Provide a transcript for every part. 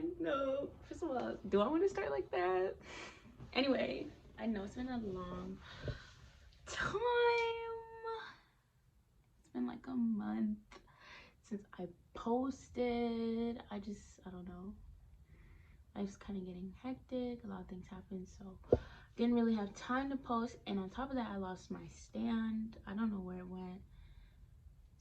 god, no. First of all, do I want to start like that? Anyway, I know it's been a long time. It's been like a month since I posted. I don't know. Life's kind of getting hectic. A lot of things happen, so didn't really have time to post. And on top of that, I lost my stand. I don't know where it went.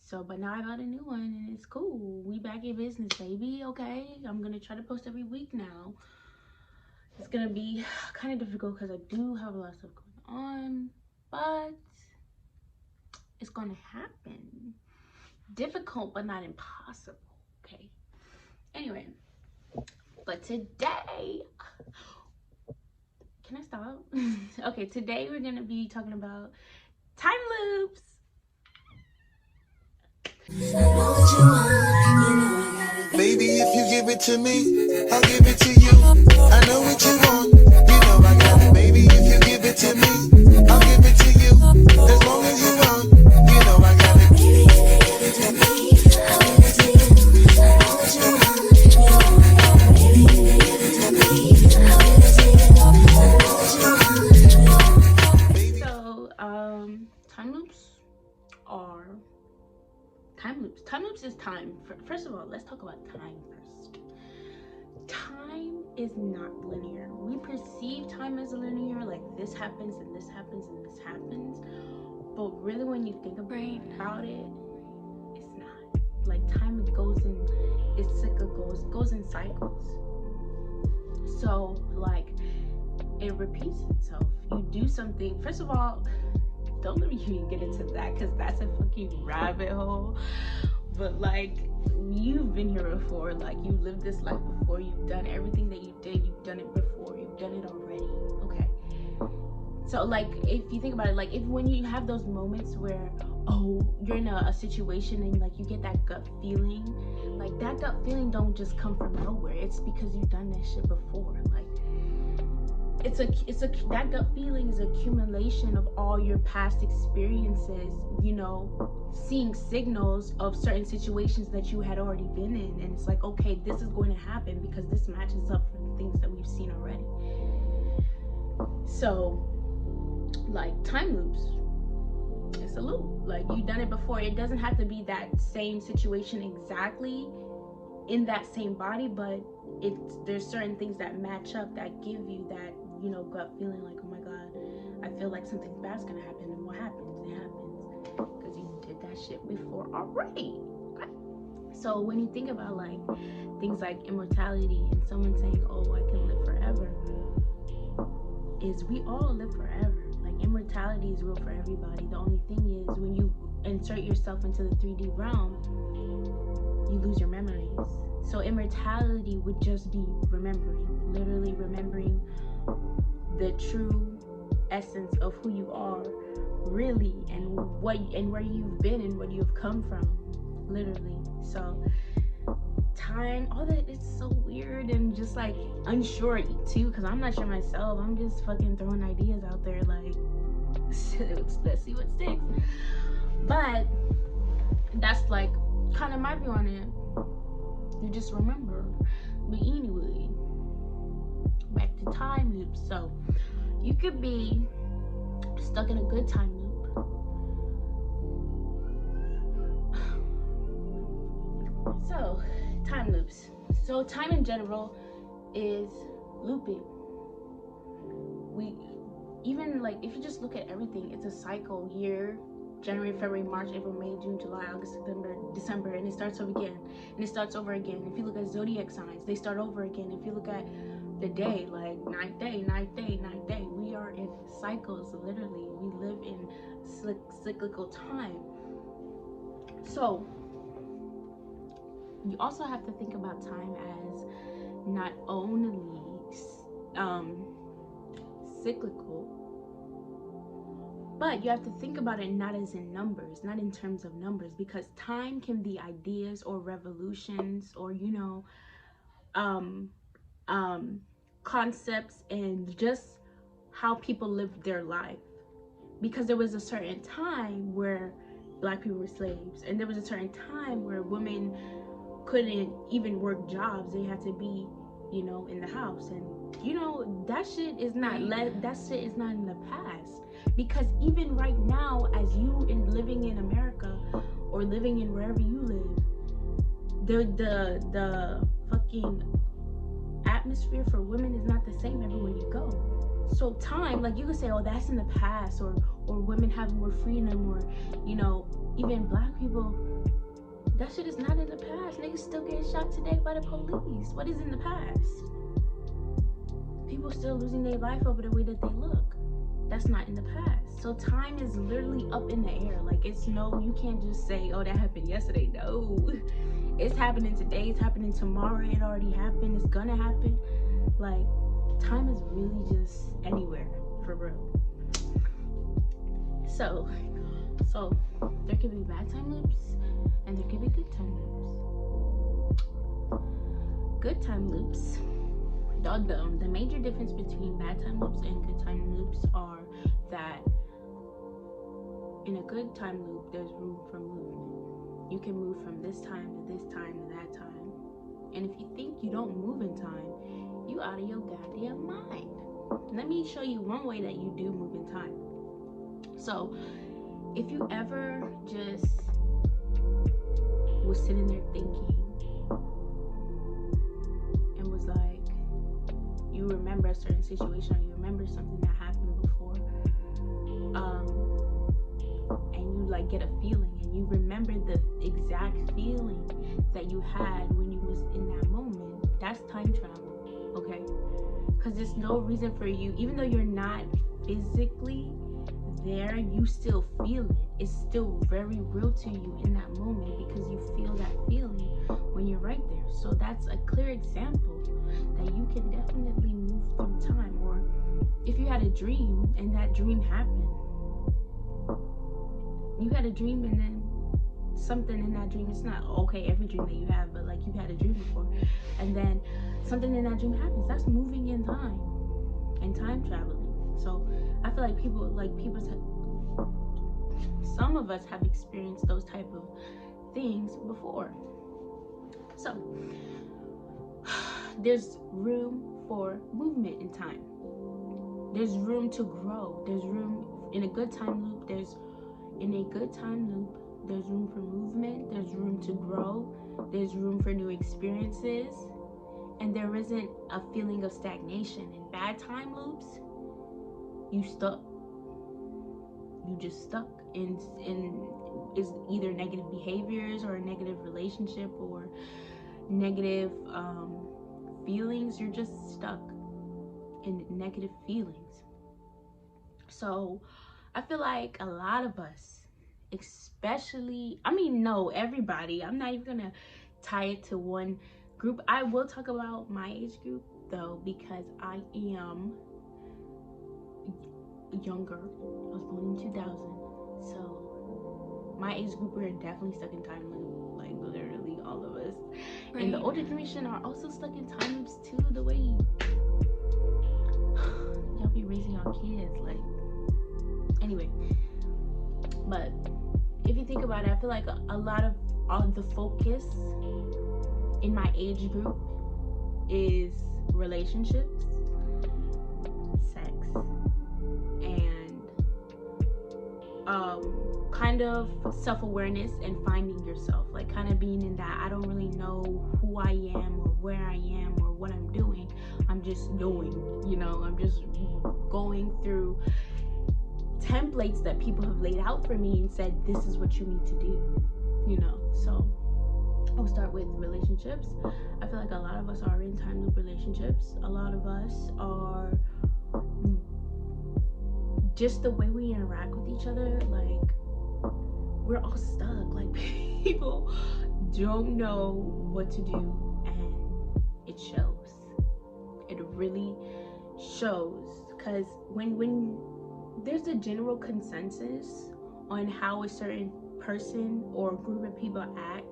So, but now I got a new one and it's cool. We back in business, baby. Okay, I'm gonna try to post every week now. It's gonna be kind of difficult because I do have a lot of stuff going on, but it's gonna happen. Difficult, but not impossible. Okay. Anyway, but today, can I stop? Okay, today we're gonna be talking about time loops. Baby, if you give it to me, I'll give it to you. I know what you want, you know I got it. Baby, if you give it to me, I'll give it to you. As long as you want, you know I got it. Baby, if you give it to me, I'll give it to you. I know what you want, you know I got it. Baby, if you give it to me, I'll give it to you. I know what you want, you know I got it. So, time loops are time loops is time. First of all, let's talk about time first. Time is not linear. We perceive time as linear, like this happens and this happens and this happens, but really when you think about it, it's not. Like time it's cyclical, it goes in cycles. So like it repeats itself. You do something, first of all, don't let me even get into that because that's a fucking rabbit hole. But like, you've been here before. Like, you lived this life before. You've done everything that you did. You've done it before. You've done it already. Okay. So like, if you think about it, like when you have those moments where, oh, you're in a situation and like you get that gut feeling, like that gut feeling don't just come from nowhere. It's because you've done that shit before. Like, that gut feeling is accumulation of all your past experiences, you know, seeing signals of certain situations that you had already been in, and it's like, okay, this is going to happen because this matches up for the things that we've seen already. So like time loops, it's a loop. Like, you've done it before. It doesn't have to be that same situation exactly in that same body, but there's certain things that match up that give you that, you know, gut feeling, like, oh my god, I feel like something bad's gonna happen. And what happens? It happens because you did that shit before already. Okay? So when you think about like things like immortality and someone saying, oh, I can live forever, is we all live forever. Like, immortality is real for everybody. The only thing is, when you insert yourself into the 3D realm, you lose your memories. So immortality would just be remembering, literally remembering the true essence of who you are, really, and where you've been and where you've come from, literally. So time, all that, it's so weird and just like unsure too, because I'm not sure myself. I'm just fucking throwing ideas out there, like, let's see what sticks. But that's like kind of my view on it. You just remember. But anyway, back to time loops. So you could be stuck in a good time loop. So time loops. So time in general is looping. We even, like, if you just look at everything, it's a cycle. Year, January, February, March, April, May, June, July, August, September, December, and it starts over again, and it starts over again. If you look at zodiac signs, they start over again. If you look at the day, like ninth day, we are in cycles, literally. We live in cyclical time. So you also have to think about time as not only cyclical, but you have to think about it not as in numbers, not in terms of numbers, because time can be ideas or revolutions, or, you know, concepts, and just how people lived their life. Because there was a certain time where Black people were slaves, and there was a certain time where women couldn't even work jobs. They had to be you know, in the house. And you know, that shit is not in the past, because even right now, as you living in America or living in wherever you live, the fucking atmosphere for women is not the same everywhere you go. So time, like, you could say, oh, that's in the past, or women have more freedom, or, you know, even black people, that shit is not in the past. Niggas still getting shot today by the police. What is in the past? People still losing their life over the way that they look. That's not in the past. So time is literally up in the air. Like, it's no, you can't just say, oh, that happened yesterday. No, it's happening today, it's happening tomorrow, it already happened, it's gonna happen. Like, time is really just anywhere, for real. So there could be bad time loops and there could be good time loops. Good time loops, the major difference between bad time loops and good time loops are that in a good time loop, there's room for movement. You can move from this time to this time to that time. And if you think you don't move in time, you out of your goddamn mind. Let me show you one way that you do move in time. So if you ever just was sitting there thinking and was like, you remember a certain situation, or you remember something that happened before, and you like get a feeling, and you remember the exact feeling that you had when you was in that moment, that's time travel, okay? Because there's no reason for you, even though you're not physically there, you still feel it. It's still very real to you in that moment, because you feel that feeling when you're right there. So that's a clear example that you can definitely move through time. Or if you had a dream and that dream happened, you had a dream and then something in that dream, it's not okay every dream that you have, but like you had a dream before, and then something in that dream happens, that's moving in time and time traveling. So I feel like some of us have experienced those type of things before. So there's room for movement in time. There's room to grow. There's room in a good time loop. There's room for movement. There's room to grow. There's room for new experiences. And there isn't a feeling of stagnation. In bad time loops, you stuck. You just stuck in is either negative behaviors or a negative relationship or negative feelings. You're just stuck in negative feelings. So I feel like a lot of us, everybody, I'm not even gonna tie it to one group. I will talk about my age group though, because I am younger. I was born in 2000, so my age group, we're definitely stuck in time loop, like literally all of us. Right. And the older generation are also stuck in time loops too, the way y'all be raising your kids, like, anyway. But if you think about it, I feel like a lot of the focus in my age group is relationships, sex, and kind of self-awareness and finding yourself, like kind of being in that I don't really know who I am or where I am or what I'm doing. I'm just doing, I'm just going through templates that people have laid out for me and said, this is what you need to do, So I'll start with relationships. I feel like a lot of us are in time loop relationships. A lot of us are just the way we interact with each other, like we're all stuck. Like people don't know what to do, and it shows. It really shows, because when there's a general consensus on how a certain person or group of people act,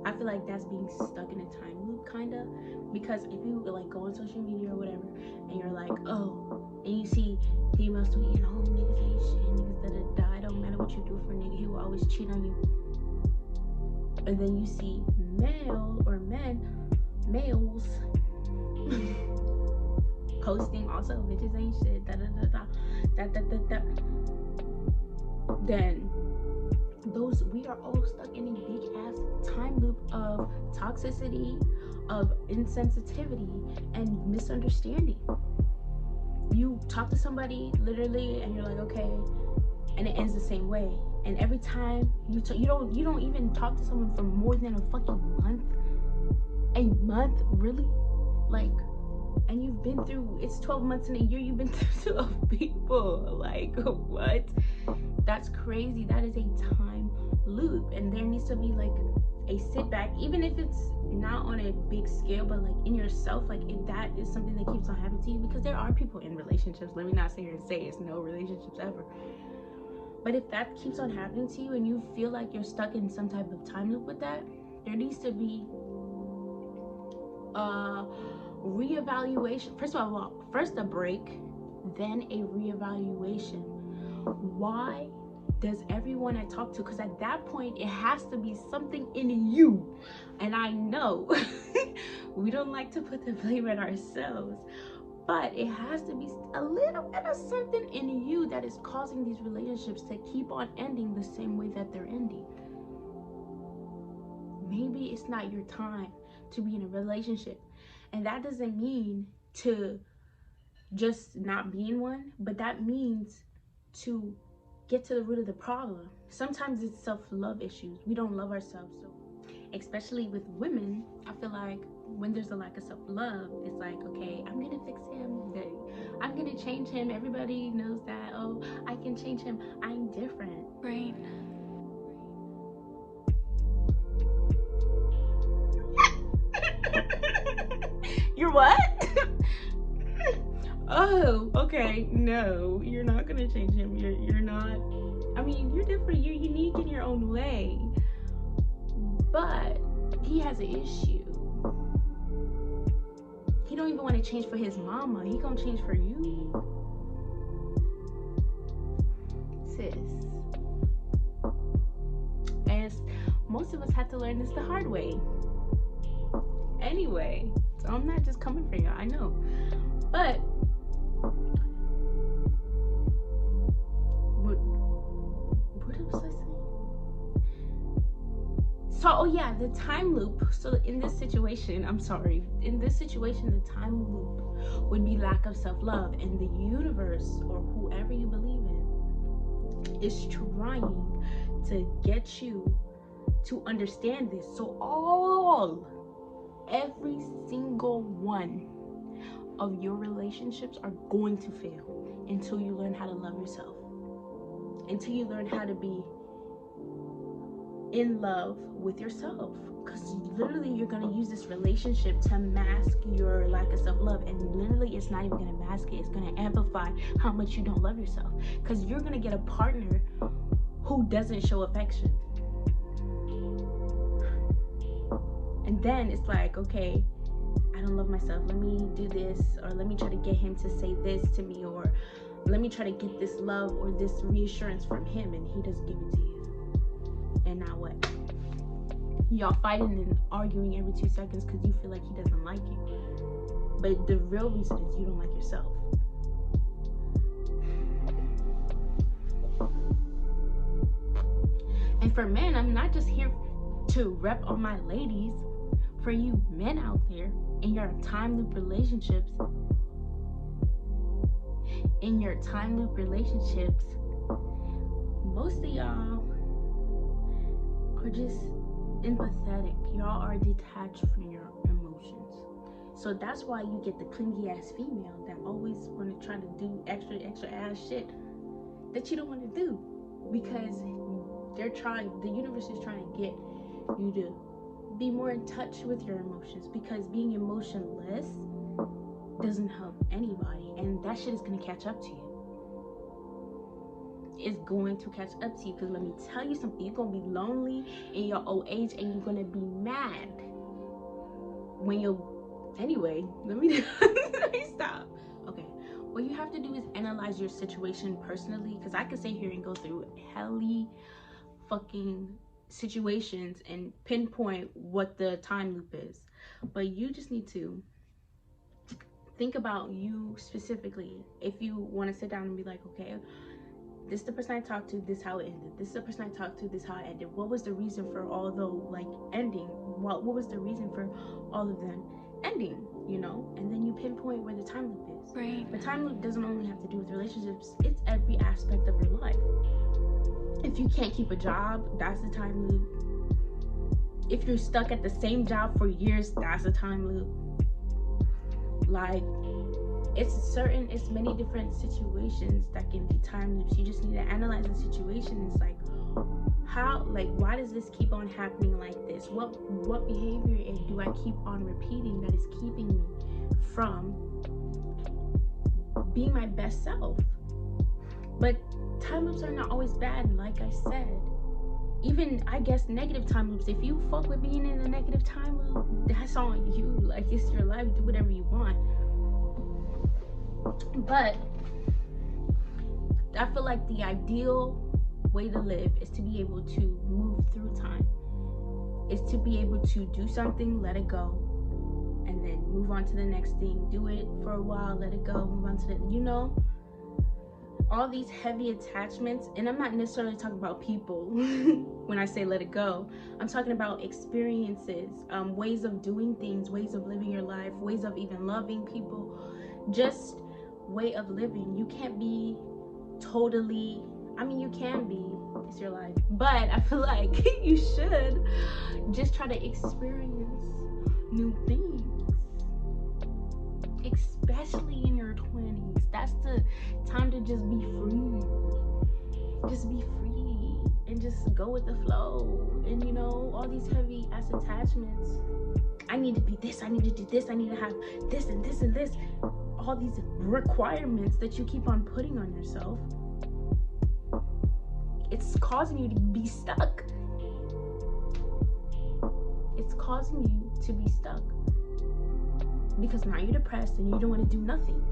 I feel like that's being stuck in a time loop, kind of. Because if you like go on social media or whatever, and you're like, oh, and you see females tweeting, oh, niggas ain't shit, niggas da-da-da, it don't matter what you do for a nigga, he will always cheat on you. And then you see males Posting also, bitches ain't shit, then we are all stuck in a big ass time loop of toxicity, of insensitivity, and misunderstanding. You talk to somebody literally and you're like, okay, and it ends the same way. And every time you don't even talk to someone for more than a fucking month. A month, really? Like, and you've been through, it's 12 months in a year, you've been through 12 people. Like, what? That's crazy. That is a time loop. And there needs to be like a sit back, even if it's not on a big scale, but like in yourself, like if that is something that keeps on happening to you, because there are people in relationships, let me not sit here and say it's no relationships ever, but if that keeps on happening to you and you feel like you're stuck in some type of time loop with that, there needs to be reevaluation. First of all, first a break, then a reevaluation. Why does everyone I talk to, because at that point it has to be something in you, and I know we don't like to put the blame on ourselves, but it has to be a little bit of something in you that is causing these relationships to keep on ending the same way that they're ending. Maybe it's not your time to be in a relationship, and that doesn't mean to just not be in one, but that means to get to the root of the problem. Sometimes it's self-love issues. We don't love ourselves. So especially with women, I feel like when there's a lack of self-love, it's like, okay, I'm gonna fix him, I'm gonna change him. Everybody knows that. Oh, I can change him, I'm different, right? You're what? Oh, okay. No, you're not gonna change him. You're not. I mean, you're different. You're unique in your own way. But he has an issue. He don't even want to change for his mama. He gonna change for you, sis. And most of us had to learn this the hard way. Anyway, so I'm not just coming for you. I know, but. What was I saying? So, oh yeah, the time loop. So in this situation, in this situation, the time loop would be lack of self-love, and the universe, or whoever you believe in, is trying to get you to understand this. So every single one of your relationships are going to fail until you learn how to love yourself, until you learn how to be in love with yourself, because literally you're going to use this relationship to mask your lack of self-love, and literally it's not even going to mask it, it's going to amplify how much you don't love yourself, because you're going to get a partner who doesn't show affection. And then it's like, okay, I don't love myself, let me do this, or let me try to get him to say this to me, or let me try to get this love or this reassurance from him, and he doesn't give it to you. And now what? Y'all fighting and arguing every 2 seconds because you feel like he doesn't like you. But the real reason is you don't like yourself. And for men, I'm not just here to rep on my ladies. For you men out there in your time loop relationships, most of y'all are just empathetic. Y'all are detached from your emotions. So that's why you get the clingy ass female that always want to try to do extra ass shit that you don't want to do, because the universe is trying to get you to be more in touch with your emotions, because being emotionless doesn't help anybody, and that shit is going to catch up to you. It's going to catch up to you, because let me tell you something, you're going to be lonely in your old age, and you're going to be mad when anyway, let me stop. Okay, what you have to do is analyze your situation personally, because I could sit here and go through helly fucking situations and pinpoint what the time loop is, but you just need to think about you specifically. If you want to sit down and be like, okay, this is the person I talked to, this how it ended. This is the person I talked to, this how it ended. What was the reason for all the like ending? What was the reason for all of them ending, you know? And then you pinpoint where the time loop is. Right. The time loop doesn't only have to do with relationships, it's every aspect of your life. If you can't keep a job, that's the time loop. If you're stuck at the same job for years, that's a time loop. Like, it's many different situations that can be time loops. You just need to analyze the situation. It's like, how, like, why does this keep on happening like this? What behavior do I keep on repeating that is keeping me from being my best self? But time loops are not always bad, like I said. Even, I guess, negative time loops. If you fuck with being in a negative time loop, that's on you. Like, it's your life. Do whatever you want. But I feel like the ideal way to live is to be able to move through time. Is to be able to do something, let it go, and then move on to the next thing. Do it for a while, let it go, move on to the, you know, all these heavy attachments. And I'm not necessarily talking about people when I say let it go. I'm talking about experiences, ways of doing things, ways of living your life, ways of even loving people, just way of living. You can't be totally, I mean, you can be, it's your life, but I feel like you should just try to experience new things, especially in your 20s. That's the time to just be free. Just be free and just go with the flow. And you know, all these heavy ass attachments. I need to be this, I need to do this, I need to have this and this and this. All these requirements that you keep on putting on yourself. It's causing you to be stuck. It's causing you to be stuck. Because now you're depressed and you don't want to do nothing.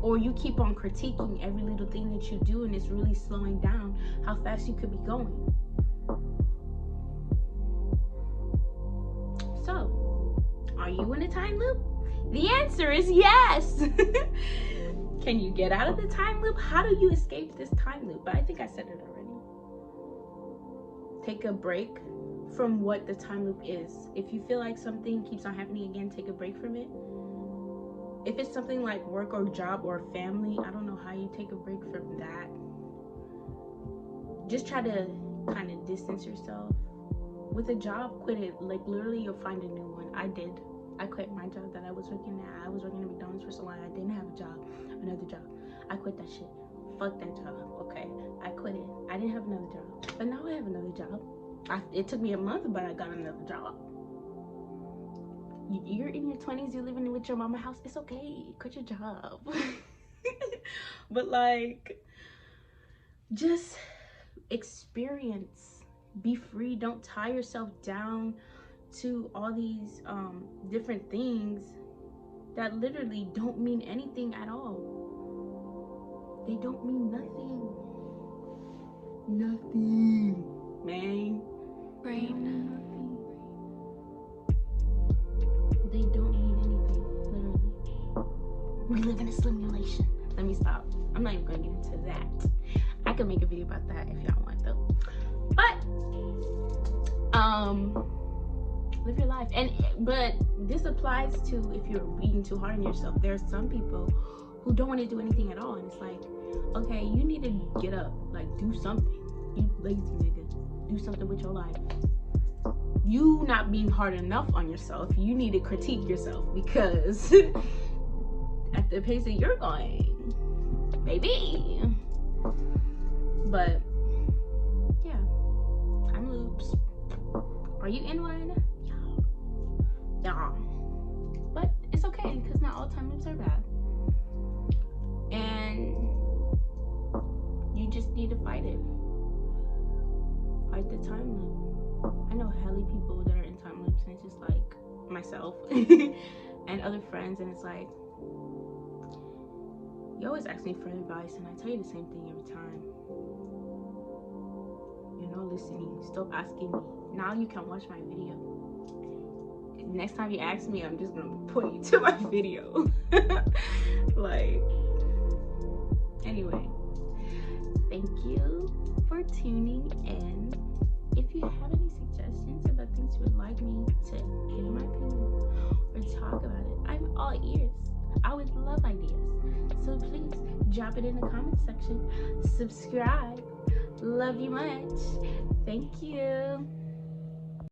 Or you keep on critiquing every little thing that you do, and it's really slowing down how fast you could be going. So, are you in a time loop? The answer is yes. Can you get out of the time loop? How do you escape this time loop? But I think I said it already. Take a break from what the time loop is. If you feel like something keeps on happening again, take a break from it. If it's something like work or job or family, I don't know how you take a break from that. Just try to kind of distance yourself. With a job, quit it. Like, literally, you'll find a new one. I did. I quit my job that I was working at. I was working at McDonald's for so long. I didn't have a job, another job. I quit that shit. Fuck that job, okay? I quit it. I didn't have another job. But now I have another job. It took me a month, but I got another job. You're in your 20s, you're living with your mama house. It's okay. Quit your job. But, like, just experience. Be free. Don't tie yourself down to all these different things that literally don't mean anything at all. They don't mean nothing. Nothing, man. Right. They don't mean anything, literally. We live in a simulation. Let me stop. I'm not even gonna get into that. I could make a video about that if y'all want though. But live your life. But this applies to if you're beating too hard on yourself. There's some people who don't want to do anything at all, and it's like, okay, you need to get up, like, do something. You lazy nigga, do something with your life. You not being hard enough on yourself. You need to critique yourself, because at the pace that you're going, maybe. But yeah, time loops. Are you in one? Yeah. But it's okay, because not all time loops are bad. And you just need to fight it. Fight the time loop. I know hella people that are in time loops, and it's just like myself and other friends, and it's like, you always ask me for advice, and I tell you the same thing every time. You're not listening. Stop asking me. Now you can watch my video next time you ask me, I'm just gonna point you to my video. Like, anyway, thank you for tuning in. If you have any suggestions about things you would like me to give my opinion or talk about it, I'm all ears. I would love ideas. So please drop it in the comment section. Subscribe. Love you much. Thank you.